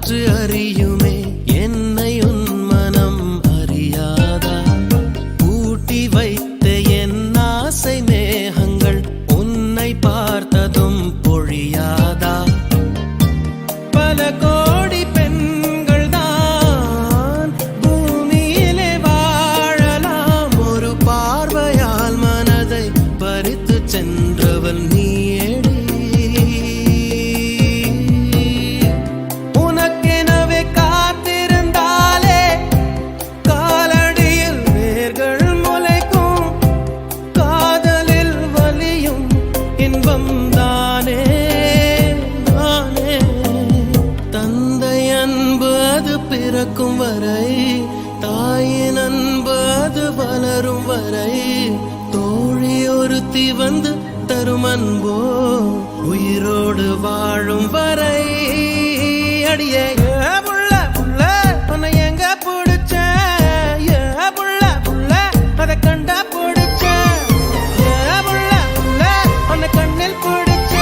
காற்று அறியுமே என்னை உன் மனம் அறியாதா? பூட்டி வைத்த என் ஆசை மேகங்கள் உன்னை பார்த்ததும் பொழியாதா? பல கோடி பெண்கள் தான் பூமியிலே வாழலாம், ஒரு பார்வையால் மனதை பறித்து சென்றவள் நீயேடி. உனக்கெனவே காத்திருந்தாலே காலடியில் வேர்கள் முளைக்கும், காதலில் வலியும் இன்பம் தானே தானே. தந்தை அன்பு அது பிறக்கும் வரை, தாயின் அன்பு அது வளரும் வரை, தோழி ஒருத்தி வந்து தரும் அன்போ உயிரோடு வாழும் வரை. அடியே ஏ புள்ள புள்ள உன்னை எங்க பிடிச்ச, ஏ புள்ள புள்ள அதை கண்டா பிடிச்ச, ஏ புள்ள புள்ள உன்னை கண்ணில் பிடிச்ச,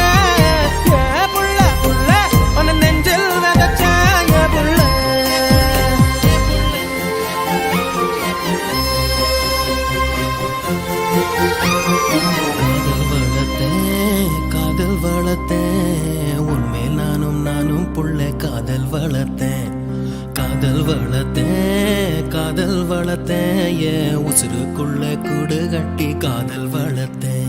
ஏ புள்ள புள்ள உன்னை நெஞ்சில் விதைச்ச, ஏ புள்ள. காதல் வளர்த்தேன் உன்மேல் நானும் புள்ள காதல் வளர்த்தேன், காதல் வளர்த்தேன், காதல் வளர்த்தேன், என் உசுருக்குள்ள கூடு கட்டி காதல் வளர்த்தேன்.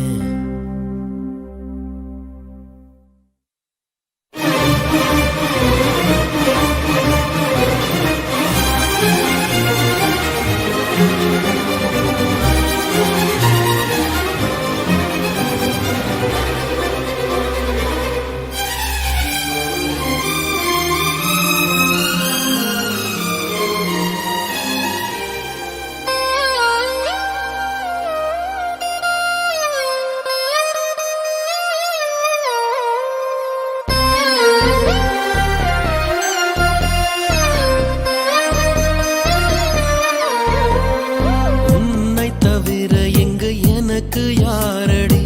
எனக்கு யாரடி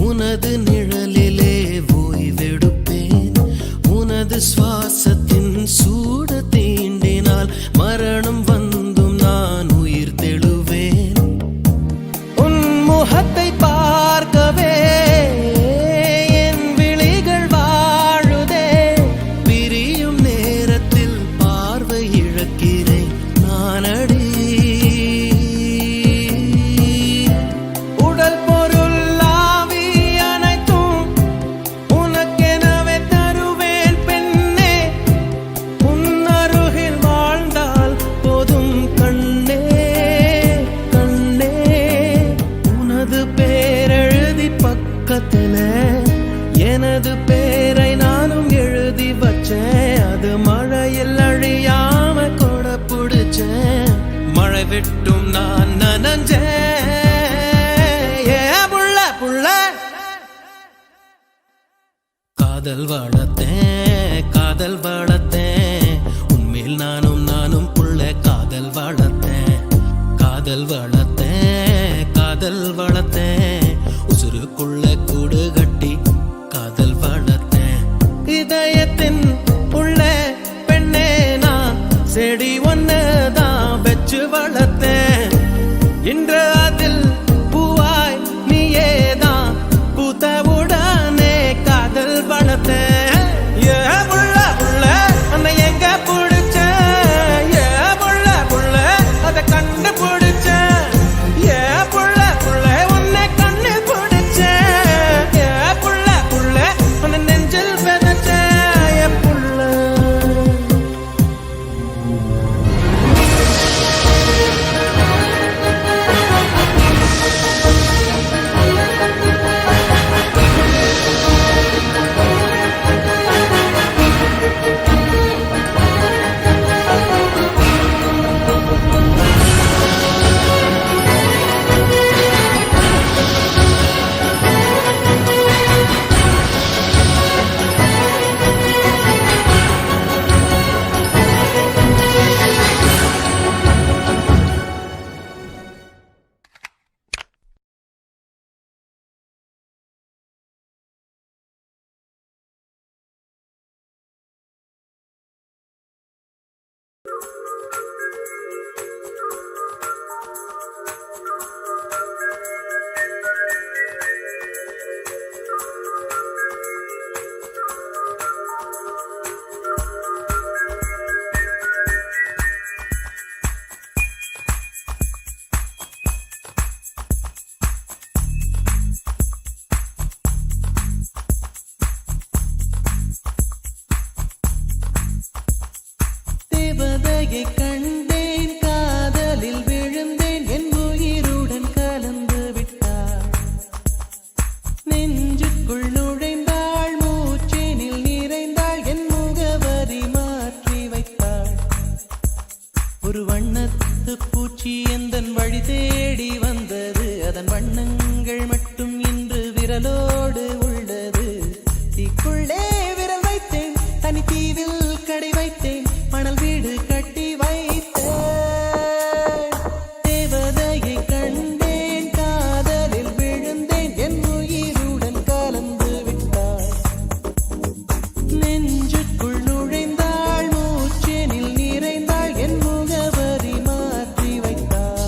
உனது நிழலிலே ஓய்வெடுப்பேன், உனது சுவாசத்தின் சூட தீண்டினால் மரணம் வந்தும் நான் உயிர் தெழுவேன். உன் முகத்தை பார்க்கவே என் விழிகள் வாழுதே, பிரியும் நேரத்தில் பார்வை இழக்கிறேன் நானடி. எனது பேரை நானும் எழுதி வச்சேன், அது மழையில் அழியாம கொட பிடிச்சேன், மழை விட்டும் நான் நனஞ்சேன். ஏ புள்ள புள்ள காதல் வளர்த்தேன், காதல் வளர்த்தேன், உன்மேல் நானும் புள்ள காதல் வளர்த்தேன், காதல் வளர்த்தேன், காதல் வளர்த்தேன், உசுருக்குள்ள கூடு கட்டி காதல் வளர்த்தேன். இதயத்தின் உள்ள பெண்ணே நான் செடி ஒன்னுதான் வச்சு வளர்த்தேன், இன்று அதில் பூவாய் நீயேதான் பூத்தவுடனே காதல் வளர்த்தேன். ஏ புள்ள புள்ள உன்னை எங்க பிடிச்ச, ஏ புள்ள புள்ள அதை கண்டு பிடிச்ச, ஏ புள்ள புள்ள உன்னை கண்ணு பிடிச்ச, ஏ புள்ள புள்ள உன்னை நெஞ்சில் விதைச்ச, ஏ புள்ள. தேவதையை கண்டேன், காதலில் விழுந்தேன், என் உயிருடன் கலந்து விட்டாள். நெஞ்சுக்குள் நுழைந்தாள், மூச்சேனில் நிறைந்தாள், என் முகவரி மாற்றி வைத்தாள். ஒரு வண்ணத்து பூச்சி எந்தன் வழி தேடி வந்தது, அதன் வண்ணங்கள் மட்டும் இன்று விரலோடு உள்ளது. தீக்குள்ளே விரல் வைத்தேன், தனி தீவில் கடை வைத்தேன், மணல் வீடு கட்டி வைத்தேன். தேவதையை கண்டேன், காதலில் விழுந்தேன், என் உயிருடன் கலந்து விட்டாள். நெஞ்சுக்குள் நுழைந்தாள், மூச்சேனில் நிறைந்தாள், என் முகவரி மாற்றி வைத்தாள்.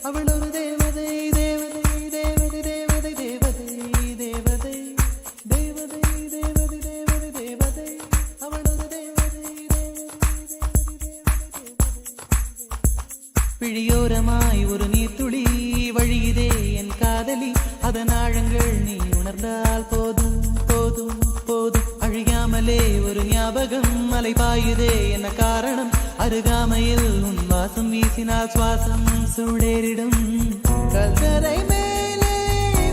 அவள் ஒரு தேவதை, தேவதை, தேவதை, தேவதை, தேவதை, தேவதை, தேவதை, தேவதை, தேவதை, தேவதை, அவள் ஒரு தேவதை, தேவதை, தேவதை, தேவதை. பிழியோரமாய் ஒரு நீர்த்துளி வழியுதே என் காதலி, அதன் ஆழங்கள் நீ உணர்ந்தால் போதும் போதும் போதும். அழியாமலே ஒரு ஞாபகம் மலை பாயுதே, என்ன காரணம்? அருகாமையில் உன் வாசம் வீசினால் சுவாசம் சூடேறிடும். கல்தரை மேலே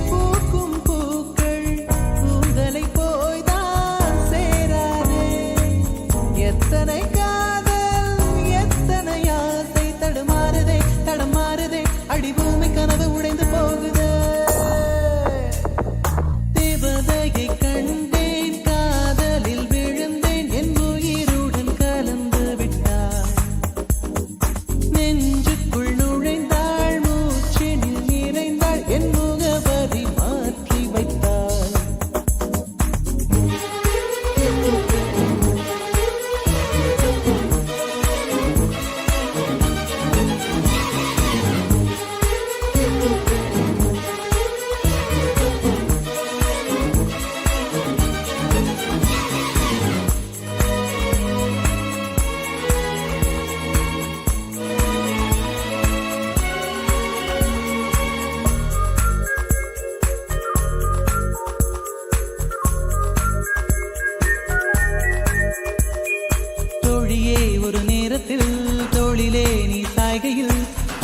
பூக்கும் பூக்கள் பூந்தலை போய்தான் சேராதே. எத்தனை காதல், எத்தனை ஆசை, தடுமாறுதே தடமாறுதே, அடிபூமி கனவு உடைந்து போகுதே. தேவதையை கண்டேன், காதலில் விழுந்தேன், என் உயிருடன் கலந்து விட்டாள். நெஞ்சுக்குள் நுழைந்தாள், மூச்செனில் நிறைந்தாள், என் முகவரி மாற்றி வைத்தாள். தோழியே ஒரு நேரத்தில் தோளிலே நீ சாய்கையில்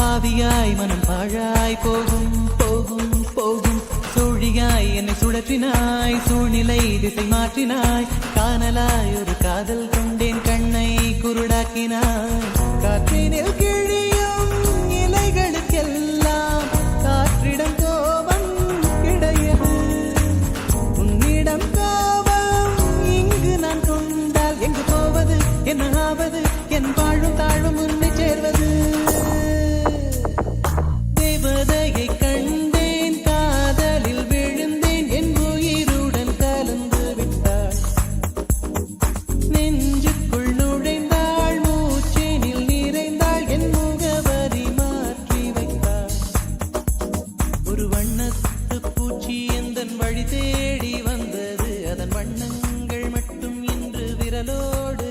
ஆவியாய் மனம் பாழாய் போகும் போகும் போகும். சூழியாய் என்னை சுழற்றினாய், சூழ்நிலை திசை மாற்றினாய், காணலாய் ஒரு காதல் கொண்டேன், கண்ணை குருடாக்கினாய். காற்றினில் கிழியும் இலைகளுக்கெல்லாம் காற்றிடம் கோபம் கிடையாது. உன்னிடம் கோபம் இங்கு நான் கொண்டால் எங்கு போவது, என்ன ஆவது, என் வாழும் தாழ்வும் உன்னை சேர்வது. தேவதையை கண்டேன், காதலில் விழுந்தேன், என் உயிருடன் கலந்து விட்டாள். நெஞ்சுக்குள் நுழைந்தாள், மூச்சேனில் நிறைந்தாள், என் முகவரி மாற்றி வைத்தாள். ஒரு வண்ணத்து பூச்சி எந்தன் வழி தேடி வந்தது, அதன் வண்ணங்கள் மட்டும் இன்று விரலோடு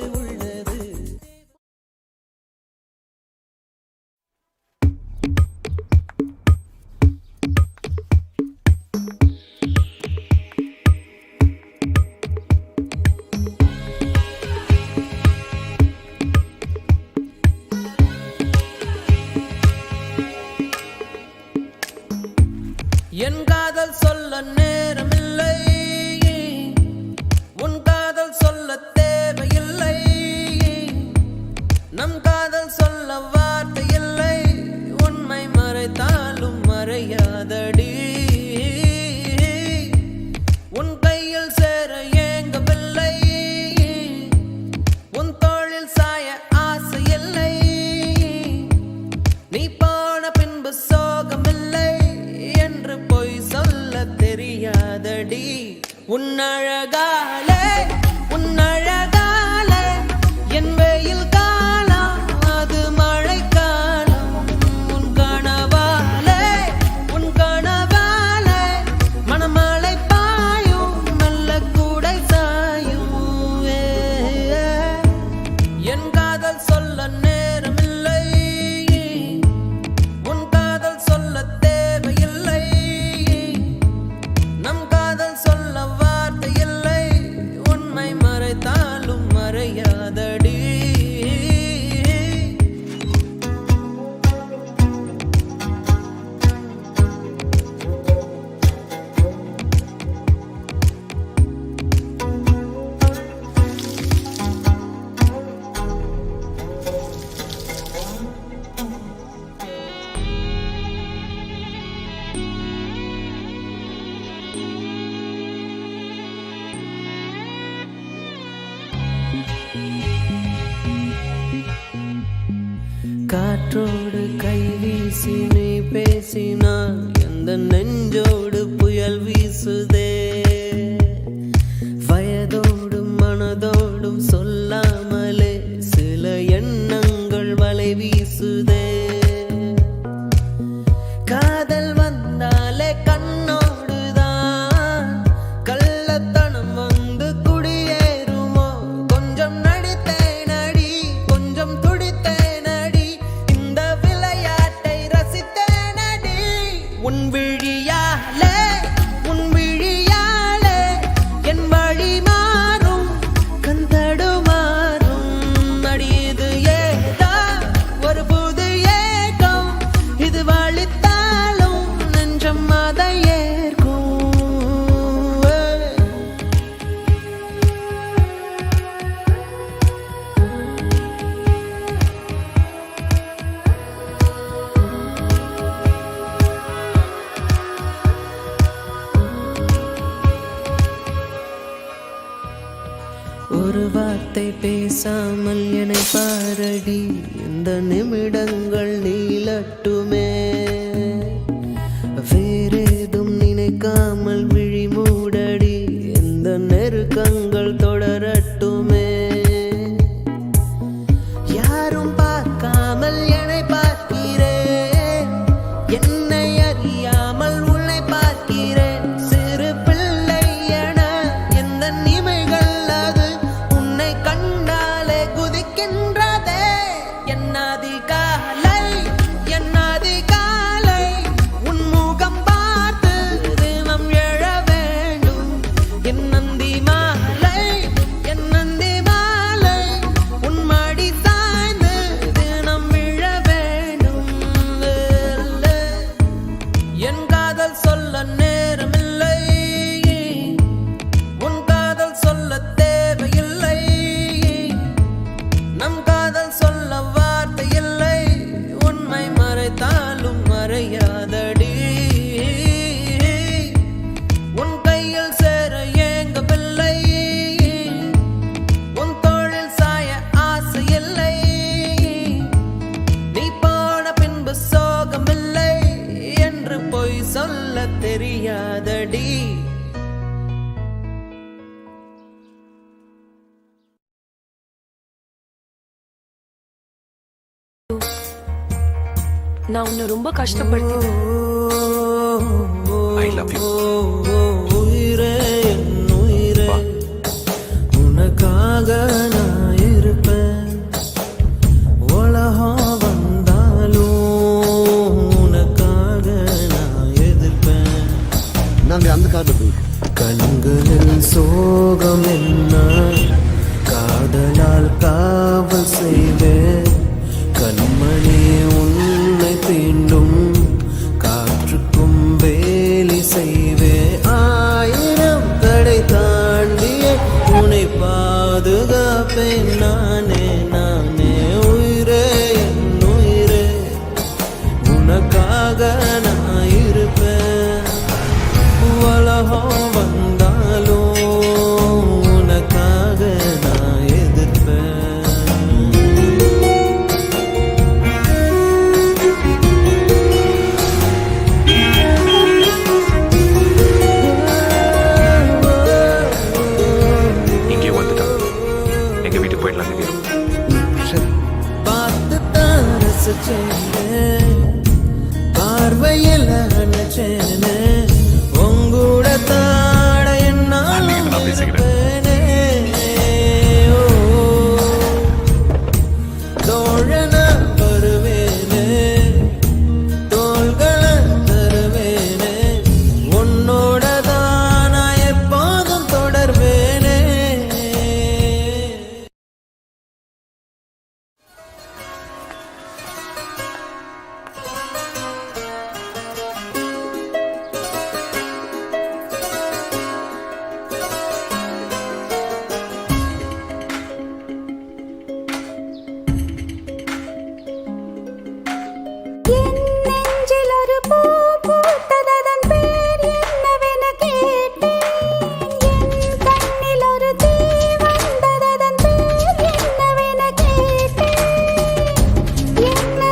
காற்றோடு கை வீசி நீ பேசினான் எந்த நெஞ்சோடு புயல் வீசுதே வயதோடும் மனதோடும் சொல்லாமலே சில எண்ணங்கள் வலை வீசுதே காதல் வந்தாலே கண்ணோடுதான் கள்ளத்தனம் வந்து குடியேறுமோ கொஞ்சம் நடித்தேனடி கொஞ்சம் துடித்தேனடி இந்த விளையாட்டை ரசித்தேனடி உன் விழியாலே என் வழி மாறும் கந்தடுமாறும் அடியது ஏதா ஒரு புது ஏகம் இது வழித்தாலும் நெஞ்சம் அதை ஏற்கும் ஒரு வார்த்தை பேசாமல் என்னை பாரடி இந்த நிமிடங்கள் நீளட்டுமே வேறேதும் நினைக்காமல் விழி மூடடி இந்த நெருக்கங்கள் தொடரட்டுமே யாரும் பார்க்காமல் என்னை பார்க்கிறேன் என்னை அறியாமல் உன்னை பார்க்கிறேன் சிறு பிள்ளை என எந்த நிமைகள் அது உன்னை கண்டாலே குதிக்கின்றதே என்னாதி காலை உன் முகம் பார்த்து தினம் எழ வேண்டும் என் நந்தி மாலை உன் மடி சாய்ந்து தினம் விழ வேண்டும் என் காதல் சொல்ல நேரமில்லை உன் காதல் சொல்ல தேவையில்லை நம் காதல் சொல்ல வார்த்தை இல்லை உண்மை மறைத்தாலும் மறையாதடி உன் கையில் சேர ஏங்கவில்லை உன் தோளில் சாய ஆசை இல்லை நீ போன பின்பு சோகமில்லை என்று பொய் சொல்ல தெரியாதடி நான் உன்னை ரொம்ப கஷ்டப்படுத்திட்டேன். I love you. உயிரே என் உயிரே உனக்காக நான் இருப்பேன் உலகம் வந்தாலும் உனக்காக நான் எதிர்ப்பேன் நாங்கள் அந்த காரில் போய் கண்களில் சோகம் என்ன காதலால் காவல் செய்வேன் கண்மணி உன்னை தீண்டும் காற்றுக்கும் வேலி செய்வேன் ஆயிரம் தடை தாண்டிய உன்னை பாதுகாப்பேன் நானே உயிரே என் உயிரே உனக்காக நான் இருப்பேன் உலகம் வந்தாலும் உனக்காக நான் எதிர்ப்பேன் இங்கே வந்துட்டான் எங்க வீட்டுக்கு போயிடலாம் இல்லையா பார்த்து தான் ரசிச்சேன் பார்வையில் நினைச்சேன் உங்கூட தாட என்னால் அன்னைக்கு நான் பேசிக்கிறேன். இருப்பேனே. ஓ, தோழன வருவேனே தோள்களை தருவேனே உன்னோட தான் நான் எப்போதும் தொடர்வேனே என்ன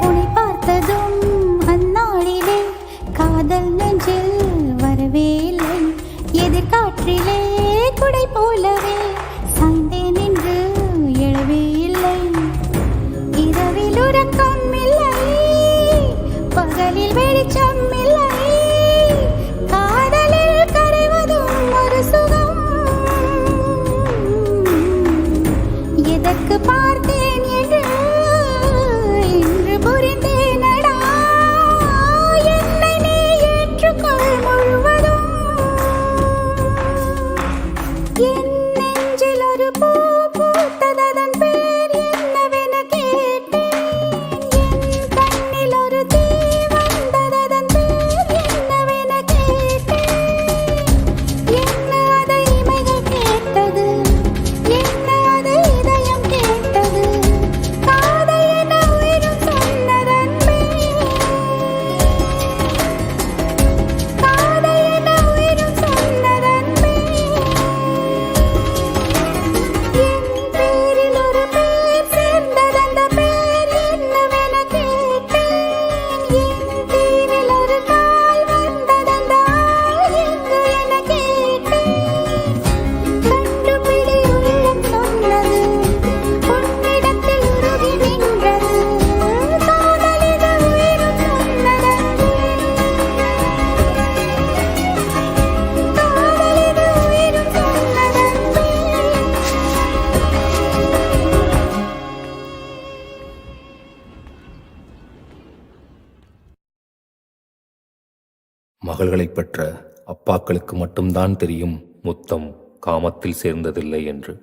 உன்னை பார்த்ததும் அந்நாளிலே காதல் நெஞ்சில் வரவே இல்லை. எதிர்காற்றிலே குடை போலவே சாய்ந்தே நின்று எழவே இல்லை. இரவில் உறக்கம் இல்லை, பகலில் வெளிச்சம் இல்லை. காதலில் கரைவதும் ஒரு சுகம். எதற்கு பார்த்தேன் என்று இன்று புரிந்தேனடா. என்னை நீ ஏற்றுக்கொள் முழுவதும். என் நெஞ்சில் ஒரு பூ பூத்ததன் பேர் என்னவென கேட்டேன். என் கண்ணில் ஒரு தீ வந்ததன் பேர் என்னவென கேட்டேன். என்ன அதை இமைகள் கேட்டது, என்ன அதை இதயம் கேட்டது. காதல் என உயிரும் சொன்னதன் பேர், காதல் என உயிரும் சொன்னதன் பேர். என் பேரில் ஒரு பேர் சேர்ந்ததந்த பேர் என்னவென கேட்டேன். என் தீரில் ஒரு கால் வந்ததந்த ஆள் எங்கு என கேட்டேன். கண்டுபிடி உள்ளம் சொன்னது, உன்னிடத்தில் உருகி நின்றது. காதல் இது உயிரும் சொன்னதன் காதல் இது உயிரும் சொன்னதன் மகள்களைப் பெற்ற அப்பாக்களுக்கு மட்டும்தான் தெரியும் முத்தம் காமத்தில் சேர்ந்ததில்லை என்று.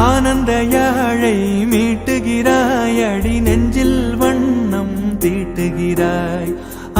ஆனந்த யாழை மீட்டுகிறாய், அடி நெஞ்சில் வண்ணம் தீட்டுகிறாய்.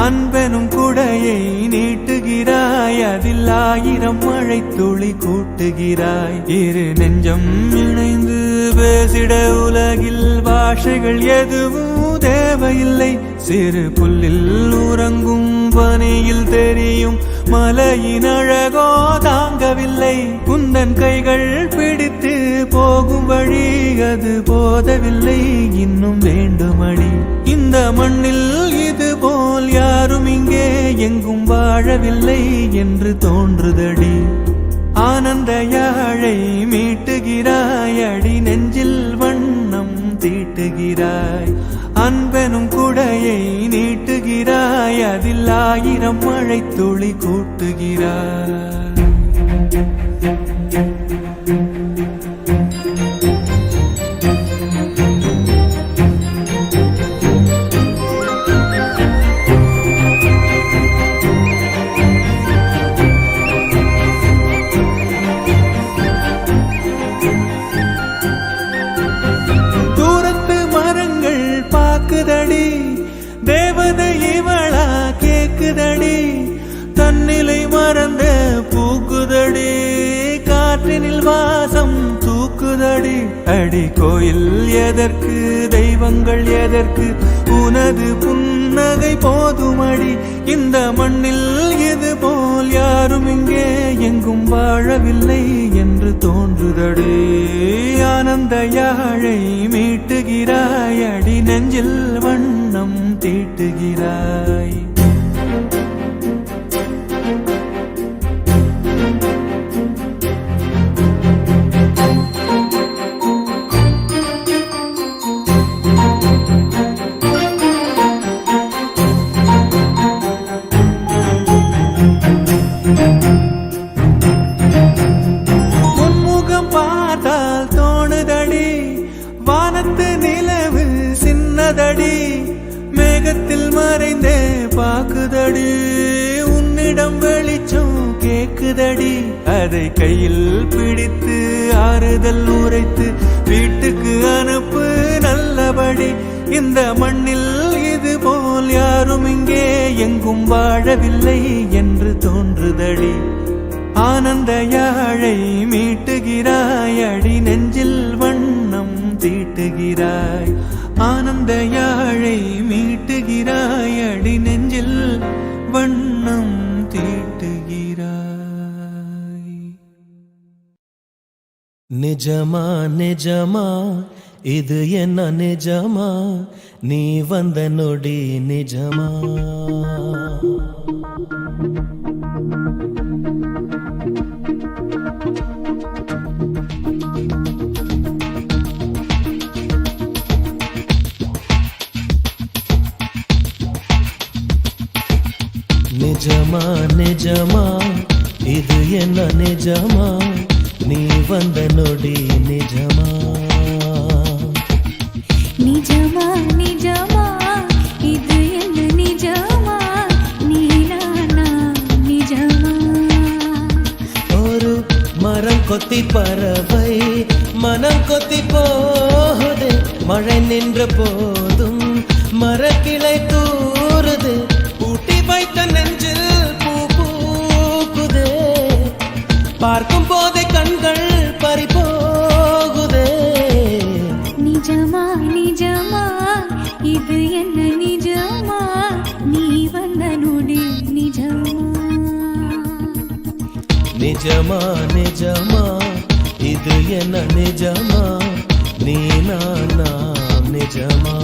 அன்பெனும் குடையை நீட்டுகிறாய், அதில் 1000 மழை துளி கூட்டுகிறாய். இரு நெஞ்சம் இணைந்து பேசிட உலகில் பாஷைகள் எதுவும் தேவையில்லை. சிறு புல்லில் உறங்கும் பனியில் தெரியும் மலையின் அழகோ தாங்கவில்லை. குந்தன் கைகள் பிடித்து போகும் வழி அது போதவில்லை, இன்னும் வேண்டுமடி. இந்த மண்ணில் இது போல் யாரும் இங்கே எங்கும் வாழவில்லை என்று தோன்றுதடி. ஆனந்த யாழை மீட்டுகிறாய், அடி நெஞ்சில் வண்ணம் தீட்டுகிறாய். அன்பெனும் குடையை நீட்டுகிறாய், அதில் 1000 மழை துளி கூட்டுகிறாய். தூரத்து மரங்கள் பாக்குதடி, தேவதை இவளா கேக்குதடி. தன்னிலை மறந்த பூக்குதடி, காற்றினில் வாசம் தூக்குதடி. அடி கோயில் எதற்கு, தெய்வங்கள் எதற்கு, உனது புன்னகை போதுமடி. இந்த மண்ணில் இது போல் யாரும் இங்கே எங்கும் வாழவில்லை என்று தோன்றுதடி. ஆனந்த யாழை மீட்டுகிறாய், அடி நெஞ்சில் வண்ணம் தீட்டுகிறாய். உன்முகம் பார்த்தால் தோணுதடி, வானத்து நிலவு தோன்றுதடி அதை கையில் பிடித்து ஆறுதல் உரைத்து வீட்டுக்கு அனுப்பு நல்லபடி. இந்த மண்ணில் இது போல் யாரும் இங்கே எங்கும் வாழவில்லை என்று தோன்றுதடி. ஆனந்த யாழை மீட்டுகிறாய் அடி நெஞ்சில் வண்ணம் தீட்டுகிறாய். ஆனந்த யாழை மீட்டுகிறாய் அடி நெஞ்சில் வண்ணம் தீட்டுகிறாய். நிஜமா நிஜமா இது என்ன நிஜமா நீ வந்த நொடி நிஜமா. நிஜமா நிஜமா இது என்ன நிஜமா நீ வந்த நொடி நிஜமா. நிஜமா நிஜமா இது என்ன நிஜமா நீ நானா நிஜமா. ஒரு மரம் கொத்தி பறவை மனம் கொத்தி போகுது. மழை நின்ற போதும் மரக்கிளை தூறுது. பூட்டி வைத்த நெஞ்சில் பூ பூக்குதே. பார்க்கும் போதே கண்கள் பறி போகுதே. நிஜமா நிஜமா இது என்ன நிஜமா நீ வந்த நொடி நிஜமா. நிஜமா நிஜமா இது என்ன நிஜமா நீ நானா நிஜமா.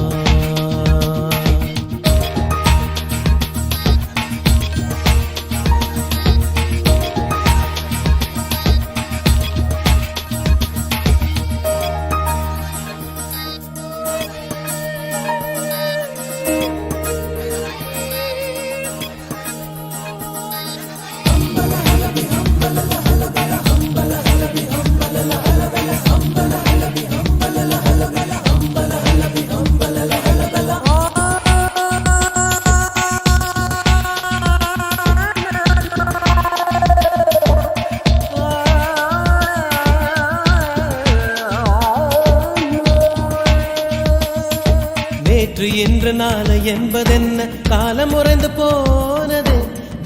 நேற்று இன்று நாளை என்பதென்ன காலம் உறைந்து போனது.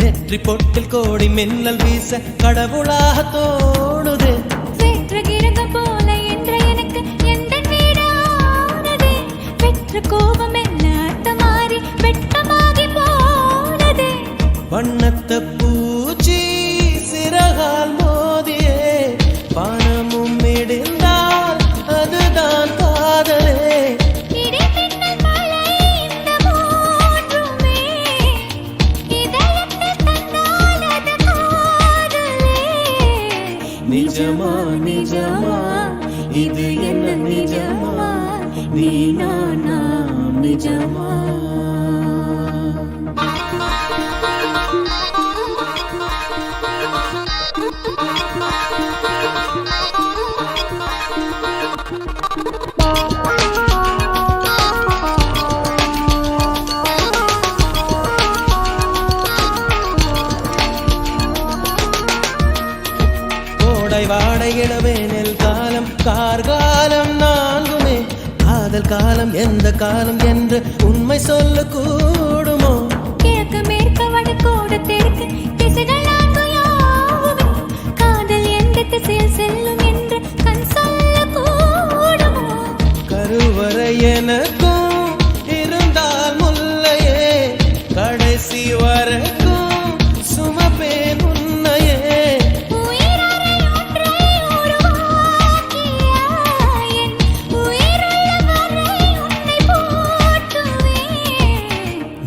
வெற்றி பொட்டில் கோடி மின்னல் வீச கடவுளாக தோணுது. பெற்ற கிரகம் போல என்ற எனக்கு எந்த வீடானதே. பெற்ற கோபம் என்ன அர்த்தமாறி வெட்டமாகி போனதே. வண்ணத்த பூச்சி சிறகால் மோதியே பணமும் இடிந்தால் அதுதான் காதலே. நிஜமா நிஜமா இது என்ன நிஜமா நீ நானா நிஜமா. வாடை இளவேனில் காலம் கார்காலம் நான்குமே. காதல் காலம் எந்த காலம் என்று உண்மை சொல்ல கூடுமோ. கிழக்கு மேற்கு வடக்கோடு தெற்கு திசைகள் நான்கு யாவுமே. காதல் எந்த திசையில் செல்லும் என்று கண் சொல்ல கூடுமோ. கருவறை எனக்கும் இருந்தால் முல்லையே கடைசி வரைக்கும் சுமப்பேன் உன்னையே.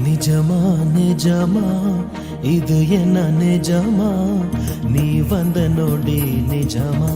நிஜமா நிஜமா இது என்ன நிஜமா நீ வந்த நொடி நிஜமா.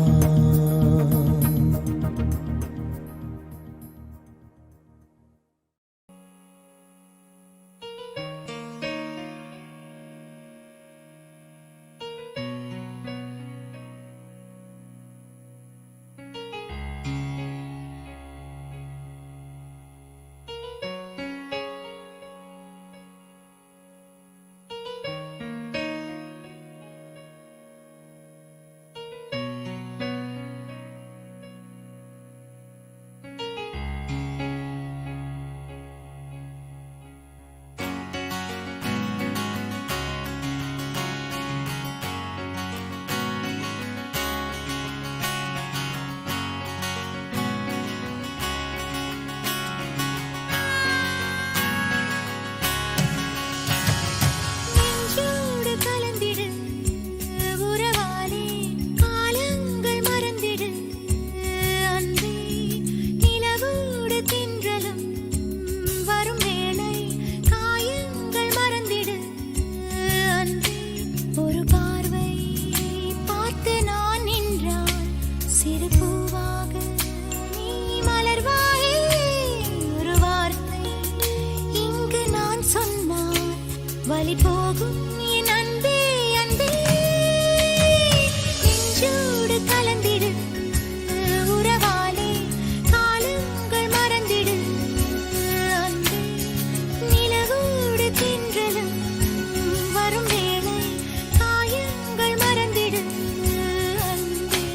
போகும் என் அன்பே அன்பே நெஞ்சோடு கலந்திடு உறவாலே காலங்கள் மறந்திடு அன்பே நிலவோடு தென்றலும் வரும் வேளை காயங்கள் மறந்திடு அன்பே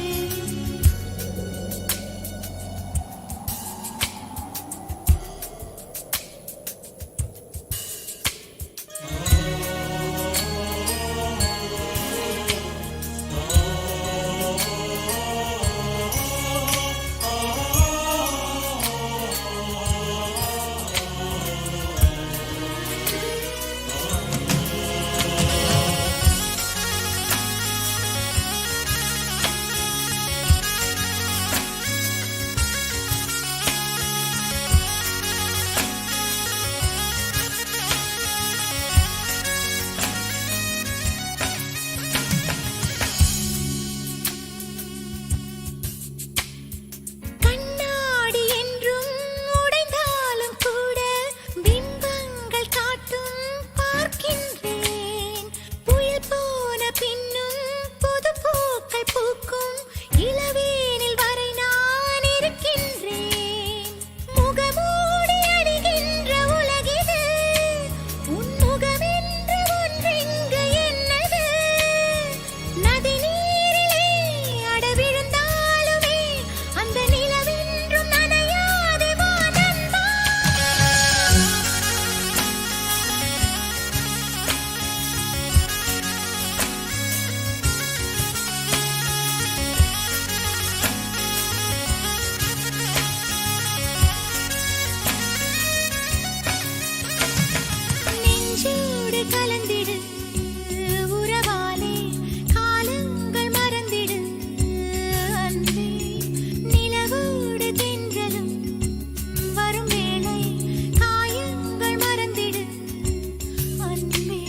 கண்ணாடி என்றும் உடைந்தாலும் கூட பிம்பங்கள் காட்டும் பார்க்கின்றேன் புயல் போன பின்னும் புது பூக்கள் பூக்கும் இளவேனில் வரை நான் இருக்கின்றேன் முகமூடி அணிகின்ற உலகிது உன் முகமென்று ஒன்றெங்கு என்னது நதி நீரிலே அட விழுந்தாலுமே அந்த நிலவென்றும் நனையாதே வா நண்பா நெஞ்சோடு கலந்திடு உறவாலே காலங்கள் மறந்திடு அன்பே நிலவோடு தென்றலும் வரும் வேளை காயங்கள் மறந்திடு அன்பே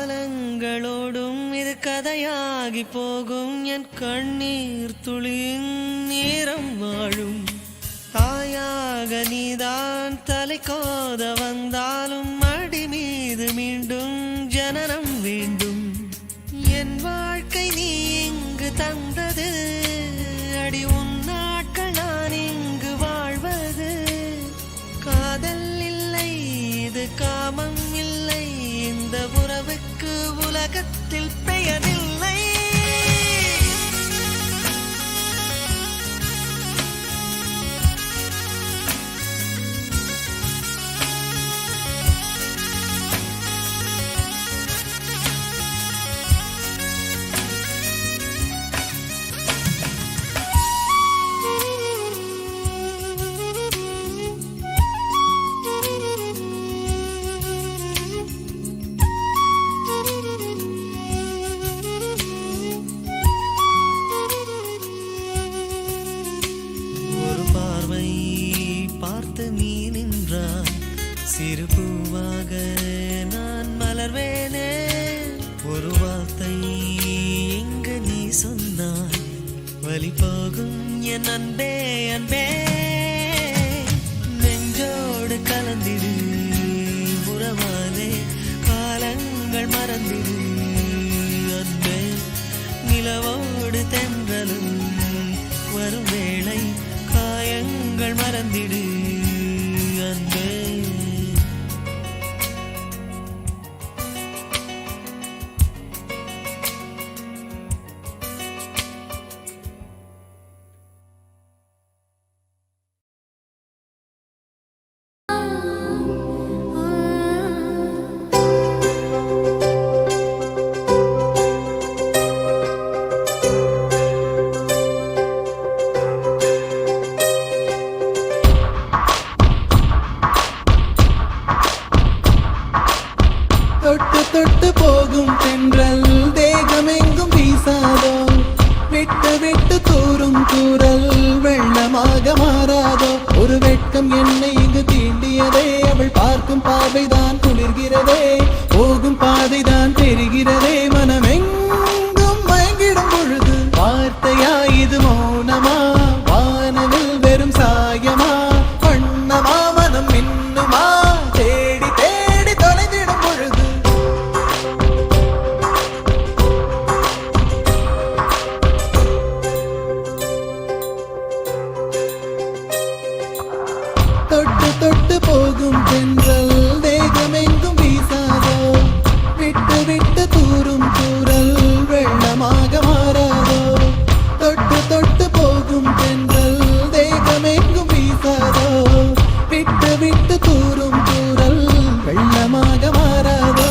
காலங்களோடும் இது கதையாகி போகும் என் கண்ணீர் துளியின் நேரம் வாழும் தாயாக நீதான் தலை கோத வந்தாலும் அடி மீது மீண்டும் ஜனனம் வேண்டும் என் வாழ்க்கை நீ இங்கு தந்தது அடி உன் நாட்கள் நான் இங்கு வாழ்வது காதல் இல்லை இது காமம் இல்லை இந்த உறவுக்கு உலகத்தில் பெயரில்லை சிறு பூவாக நான் மலர்வேனே ஒரு வார்த்தை எங்கு நீ சொன்னாய் வலி போகும் என் அன்பே அன்பே நெஞ்சோடு கலந்திடு உறவாலே காலங்கள் மறந்திடு அன்பே நிலவோடு தென்றலும் வரும் வேளை காயங்கள் மறந்திடு அன்பே போகும் தென்றல் தேகமெங்கும் வீசாதோ விட்டு விட்டு தூரும் தூரல் வெள்ளமாக மாறாதோ ஒரு வெட்கம் என்னை இங்கு தீண்டியதே அவள் பார்க்கும் பார்வைதான் குளிர்கிறதே போகும் பாதைதான் தெரிகிறதே மனமெங்கும் மயங்கிடும் பொழுது வார்த்தையா இது மௌனமா வானவில் வெறும் சாயமா வண்ணமா மனம் இன்னுமா தேடி தேடி தொலைந்திடும் பொழுது தொட்டு தொட்டு போகும் தென்றல் தேகமெங்கும் வீசாதோ விட்டு விட்டு தூரும் தூரல் வெள்ளமாக மாறாதோ தொட்டு தொட்டு போகும் தென்றல் தேகமெங்கும் வீசாதோ விட்டு விட்டு தூரும் தூரல் வெள்ளமாக மாறாதோ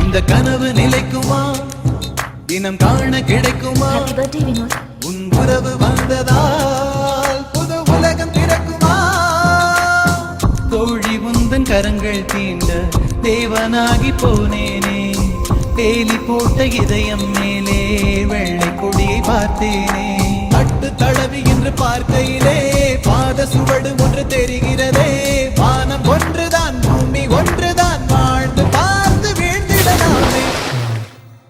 இந்த கனவு நிலைக்குமா தினம் காண கிடைக்குமா ஹாப்பி பர்த்டே வினோத். உன் உறவு வந்ததால் புது உலகம் திறக்குமா தோழி உந்தன் கரங்கள் தீண்ட தேவனாகி போனேனே தேலி போட்ட இதயம் மேலே வெள்ளை கொடியை பார்த்தேனே தட்டு தடவி என்று பார்க்கையிலே பாத சுவடு ஒன்று தெரிகிறதே வானம் ஒன்றுதான் பூமி ஒன்றுதான் வாழ்ந்து பார்த்து வீழ்ந்திடலாமே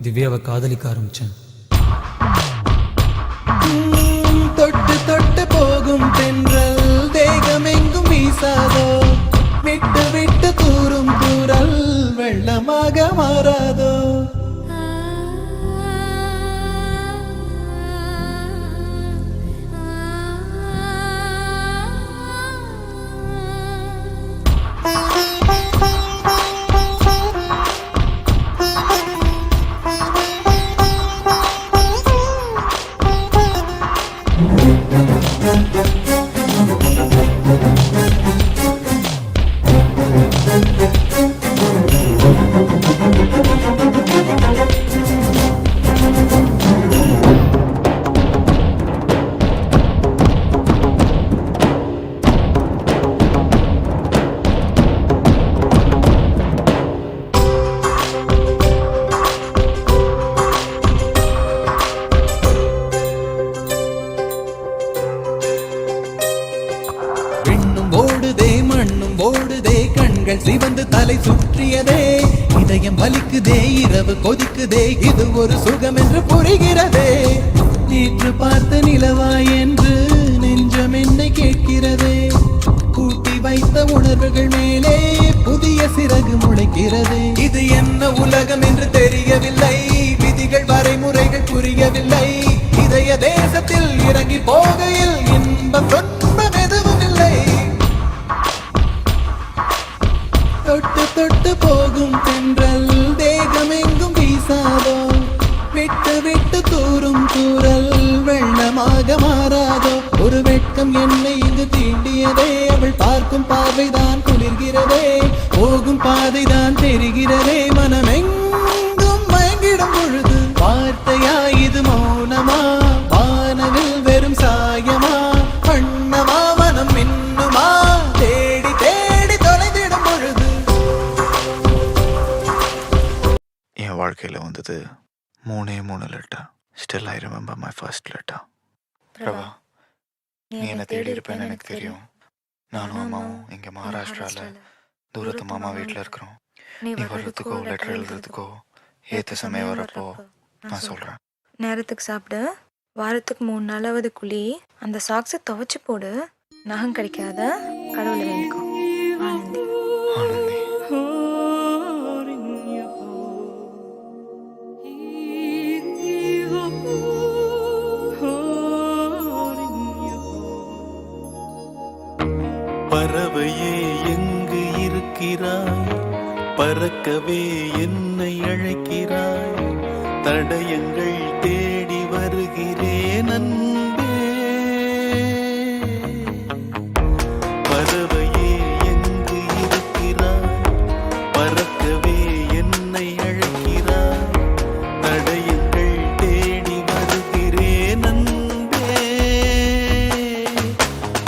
திவ்யாவை காதலிக்க ஆரம்பிச்சேன். தொட்டு தொட்டு போகும் தென்றல் தேகமெங்கும் வீசாதோ விட்டு விட்டு தூரும் தூரல் வெள்ளமாக மாறாதோ சிவந்து தலை சுற்றியதே இதயம் வலிக்குதே இரவு கொதிக்குதே இது ஒரு சுகம் என்று புரிகிறதே நேற்று பார்த்த நிலவாய் என்று நெஞ்சம் என்னை கேட்கிறதே கூட்டி வைத்த உணர்வுகள் மேலே புதிய சிறகு முளைக்கிறது இது என்ன உலகம் என்று தெரியவில்லை விதிகள் வரைமுறைகள் புரியவில்லை இதய தேசத்தில் இறங்கி போகையில் இன்பம் துன்பம் எதுவும் இல்லை தொட்டு தொட்டு போகும் தென்றல் தேகமெங்கும் வீசாதோ விட்டு விட்டு தூரும் தூரல் வெள்ளமாக மாறாதோ ஒரு வெட்கம் என்னை இங்கு தீண்டியதே அவள் பார்க்கும் பார்வைதான் குளிர்கிறதே போகும் பாதைதான் தெரிகிறதே மனமெங்கும் மயங்கிடும் பொழுது வார்த்தையா இது மௌனமா வானவில் வெறும் சாயமா வண்ணமா மனம் இன்னுமா தேடி தேடி தொலைந்திடும் பொழுது என் வாழ்க்கையில் வந்தது 3 letter. Still I remember my first letter. Prabha, நீ என்னை தேடி இருப்பேன்னு எனக்கு தெரியும். நானும் அம்மாவும் இங்கே மகாராஷ்டிராவில் தூரத்து மாமா வீட்டில் இருக்கிறோம். நீ வர்றதுக்கோ லெட்டர் எழுதுறதுக்கோ ஏற்ற சமயம் வரப்போ நான் சொல்கிறேன். நேரத்துக்கு சாப்பிடு, வாரத்துக்கு 3 நாளாவது குழி, அந்த சாக்ஸை துவைச்சு போடு, நகம் கிடைக்காத கடவுளை வேண்டிக்கோ. ஆனந்தி. ஆனந்தி. இருக்கிறாய், பறக்கவே என்னை அழைக்கிறாய், தடயங்கள் தேடி வருகிறேன் அன்பே. பறவையே எங்கு இருக்கிறாய், பறக்கவே என்னை அழைக்கிறாய், தடயங்கள் தேடி வருகிறேன் அன்பே.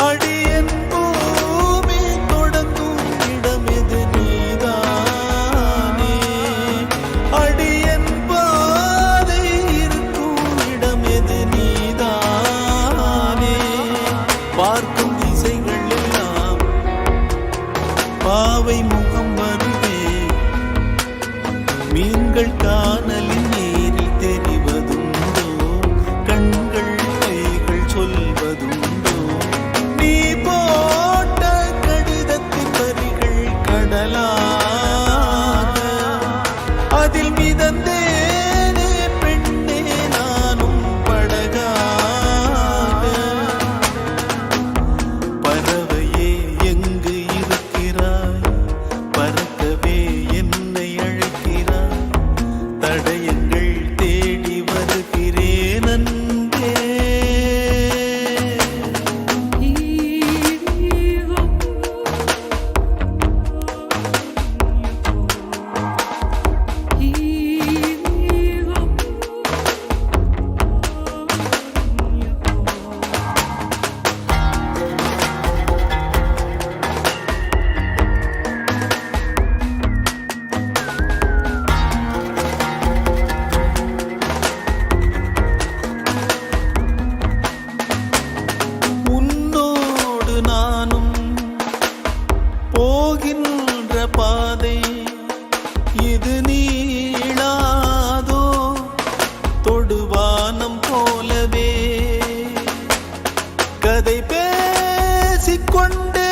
அடியன் பூமி தொடங்கும் இடமெது நீதானே, அடியன் பாதை இருக்கும் இடமெது நீதானே. பார்க்கும் திசைகள் எல்லாம் பாவை முகம் வருதே, மீன்கள் காணலின் நீரில் தெரிவதுண்டோ, கண்கள் கைகள் சொல்வதுண்டோ. நீ போட்ட கடிதத்தின் வரிகள் கடலாக, அதில் மிதந்தேனே பெண்ணே நானும் படகாக. பறவையே எங்கு இருக்கிறாய், பறக்கவே என்னை அழைக்கிறாய், தடயங்கள் தேடி வருகிறேன் அன்பே. உன்னோடு நானும் போகின்ற பாதை இது நீளாதோ, தொடுவானம் போலவே கதை பேசிக்கொண்டே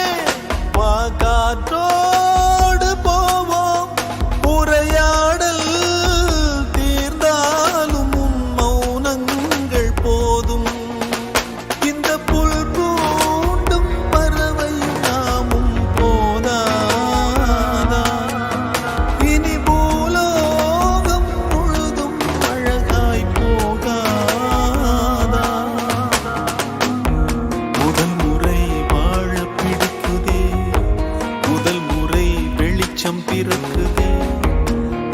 வா காற்றோடு போவோம். உரையாடல் தீர்ந்தாலும் உன் மௌனங்கள் போதும். இந்த புல் பூண்டும் பறவையும் நாமும் போதாதா, இனி பூலோகம் முழுதும் அழகாய் போகாதா. முதல் முறை வாழ பிடிக்குதே, முதல் முறை வெளிச்சம் பிறக்குதே,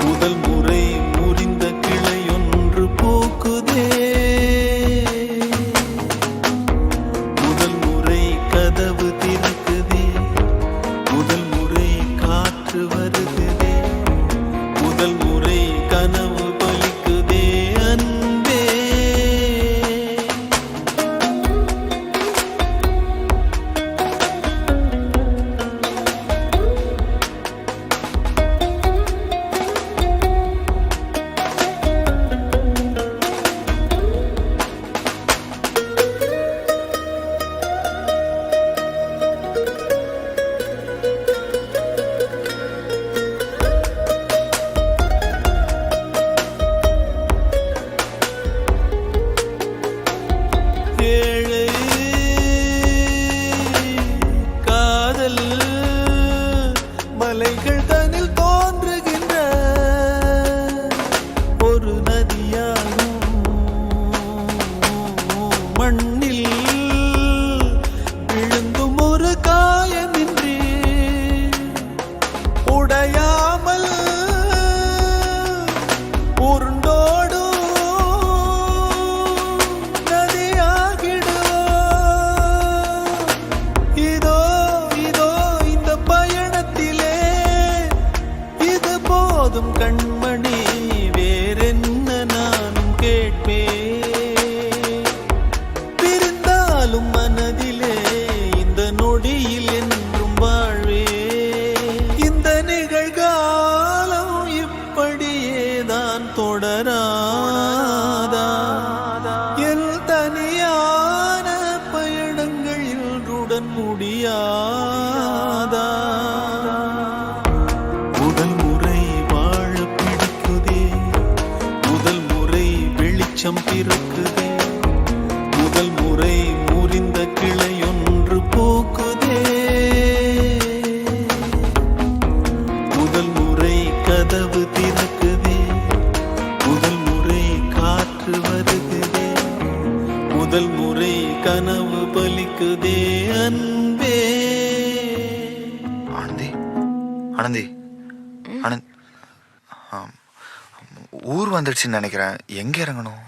முதல் முறை முறிந்த கிளையொன்று பூக்குதே, முதல் முறை கதவு திறக்குதே, முதல் முறை காற்று வருகுதே, முதல் முறை கனவு பலிக்குதே அன்பே. ஏழை காதல் மலைகள் தனில் தோன்றுகின்ற ஒரு நதியாகும், மண்ணில் விழுந்தும் ஒரு காயமின்றி உடையாமல் உருண்டோடும் நதியாகிடுவோம். இதோ இதோ இந்த பயணத்திலே இது போதும் கண்மணி, வேறென்ன நானும் கேட்பேன். பிரிந்தாலும் மனதிலே இந்த நொடியில் என்றும் வாழ்வே. இந்த நிகழ்காலம் இப்படியேதான் தொடராதா, என் தனியான பயணங்கள் இன்றுடன் முடியாதா. முதல் முறை வாழ பிடிக்குதே, முதல் முறை வெளிச்சம் பிறக்குதே, முதல் முறை முறிந்த கிளையொன்று பூக்குதே. கனவு பலிக்குதே அன்பே. ஆனந்தி ஆனந்தி ஆனந்த் ஊர் வந்துடுச்சுன்னு நினைக்கிறேன். எங்க இறங்கணும்?